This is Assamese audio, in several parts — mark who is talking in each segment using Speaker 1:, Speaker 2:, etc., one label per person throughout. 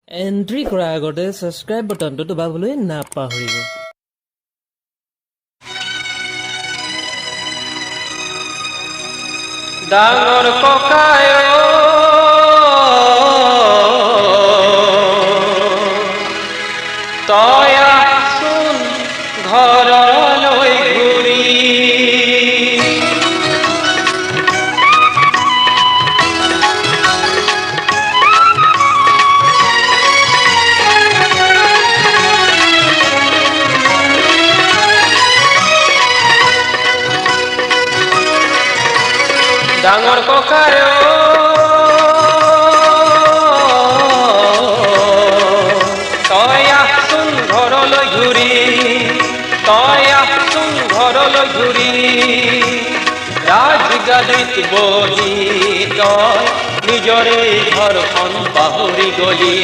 Speaker 1: এন্ট্ৰি কৰাৰ আগতে সাবস্ক্ৰাইব বাটনটো দবাবলৈ নাপাহৰিব।
Speaker 2: ডাঙৰ ককায় তই আহচোন ঘৰলৈ ঘূৰি। ডাঙৰ ককায় তই আহচোন ঘৰলৈ ঘূৰি, তই আহচোন ঘৰলৈ ঘূৰি। ৰাজগাদীত বহি তই নিজৰে ঘৰখন পাহৰি গলি।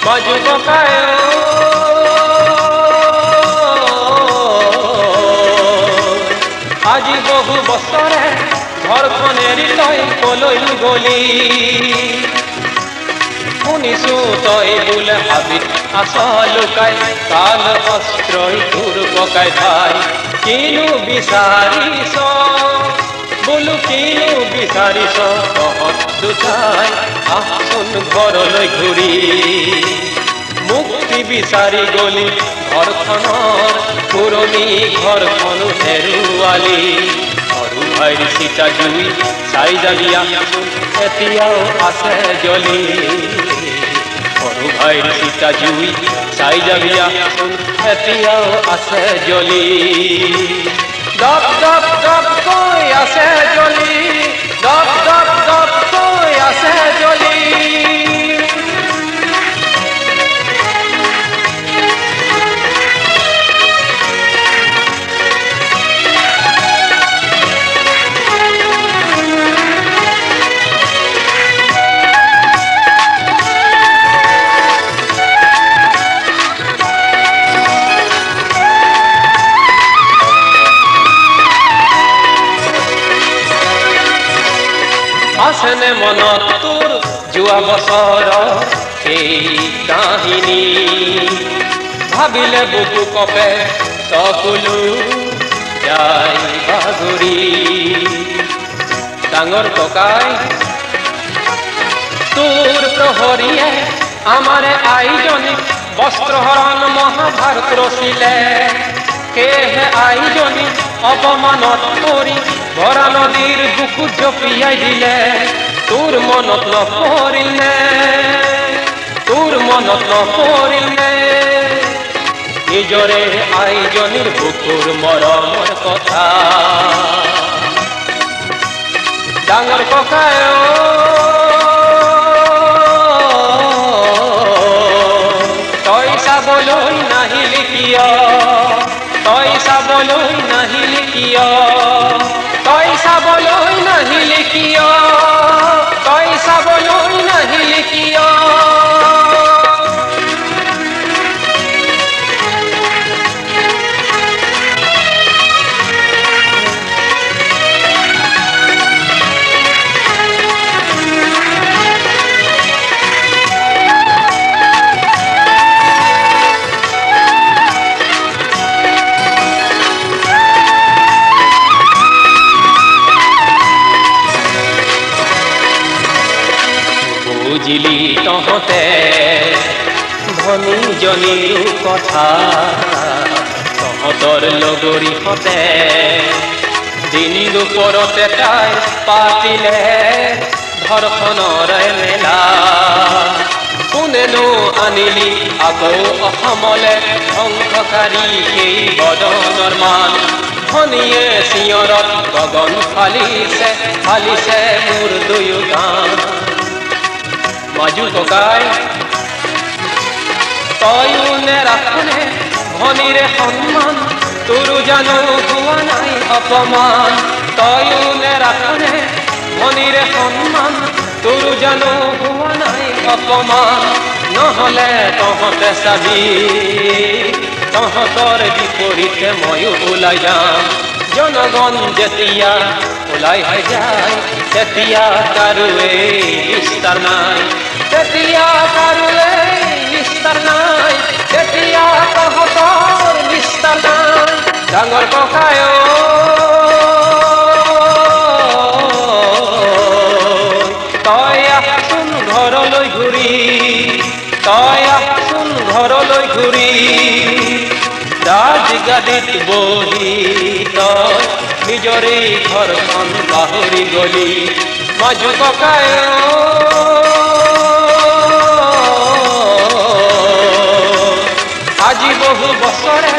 Speaker 2: মাজু ককায় আজি বহু বছৰে ঘৰখন এৰি তই কলৈ গলি। শুনিছো তই বোলে হাবিত আছ লুকাই, কাল অস্ত্ৰই তোৰ ককাই ভাই। কিনো বিচাৰিছ বোলো, কিনো বিচাৰিছ তহঁত দুটাই আহচোন ঘৰলৈ ঘূৰি। মুক্তি বিচাৰি গলি ঘৰখনৰ, পুৰণি ঘৰখনো হেৰুৱালি। সৰু ভাইৰ চিতা জুই চাই যাবি আহচোন এতিয়াও আছে জ্বলি। সৰু ভাইৰ চিতা জুই চাই যাবি আহচোন এতিয়াও আছে জ্বলি। দপ দপ দপ কৈ আছে জ্বলি, দপ দপ দপ কৈ আছে জ্বলি। আছেনে মনত তোৰ যোৱা বছৰৰ সেই কাহিনী? ভাবিলে বুকু কপে চকুলো যাই বাগৰি। ডাঙৰ ককাই তোৰ প্ৰহৰীয়ে আমাৰে আইজনীক বস্ত্ৰহৰণ মহাভাৰত ৰচিলে। সেয়েহে আইজনী অপমানত পৰি ভৰা নদীৰ বুকুত জপিয়াই দিলে। তোৰ মনত নপৰিলে, তোৰ মনত নপৰিলে নিজৰে আইজনীৰ বুকুৰ মৰমৰ কথা। ডাঙৰ ককায় তই চাবলৈ নাহিলি কিয়, তই চাবলৈ নাহিলি কিয়, তই চাবলৈ নাহিলি কিয়, তই চাবলৈ নাহিলি কিয়? বুজিলি তহঁতে ধনীজনীৰো কথা, তহঁতৰ লগৰীহঁতে দিন দুপৰতে তাই পাতিলে ঘৰখনৰে মেলা। কোনেনো আনিলি আকৌ অসমলে ধ্বংসকাৰী সেই বদনৰ মান। ধনীয়ে চিঞৰত গগন ফালিছে, ফালিছে মোৰ দুয়ো কাণ। মাজু ককাই তয়ো নেৰাখনে ধনীৰে সন্মান, তোৰো জানো হোৱা নাই অপমান। তয়ো নেৰাখনে ধনীৰে সন্মান, তোৰো জানো হোৱা নাই অপমান। নহলে তহঁতে চাবি তহঁতৰ বিপৰীতে ময়ো ওলাই যাম। জনগণ যেতিয়া ওলাই যায় তেতিয়া কাৰোৱে বিস্তাৰ নাই, তেতিয়া কাৰোৱে তই আহচোন ঘৰলৈ ঘূৰি ৰাজগাদীত বহি তই নিজৰে ঘৰখন পাহৰি গলি মাজু ককাই আজি বহু বছৰে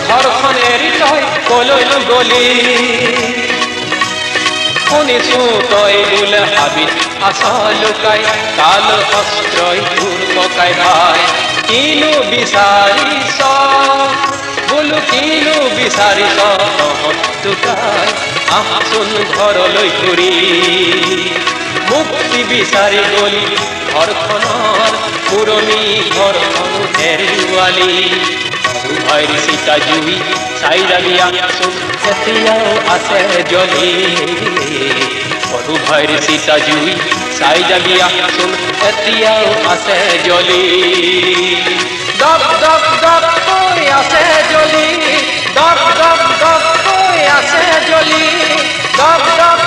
Speaker 2: ঘৰখন এৰি তই কলৈ গলি শুনিছো তই বোলে হাবিত আছা লুকাই কাল অস্ত্ৰই তোৰ ককাই ভাই কিনো বিচাৰিছ বোলো কিনো বিচাৰিছ টুকাই আহচোন ঘৰলৈ ঘূৰি মুক্তি বিচাৰি গলি ঘৰখনৰ পুৰণি ঘৰখন হেৰুৱালি সৰু ভাইৰ চিতা জুই চাই যাবি আহচোন এতিয়াও আছে জ্বলি সৰু ভাইৰ চিতা জুই চাই যাবি আহচোন এতিয়াও আছে জ্বলি দপ দপ দপ কৈ আছে জ্বলি দপ দপ দপ কৈ আছে জ্বলি দপ দপ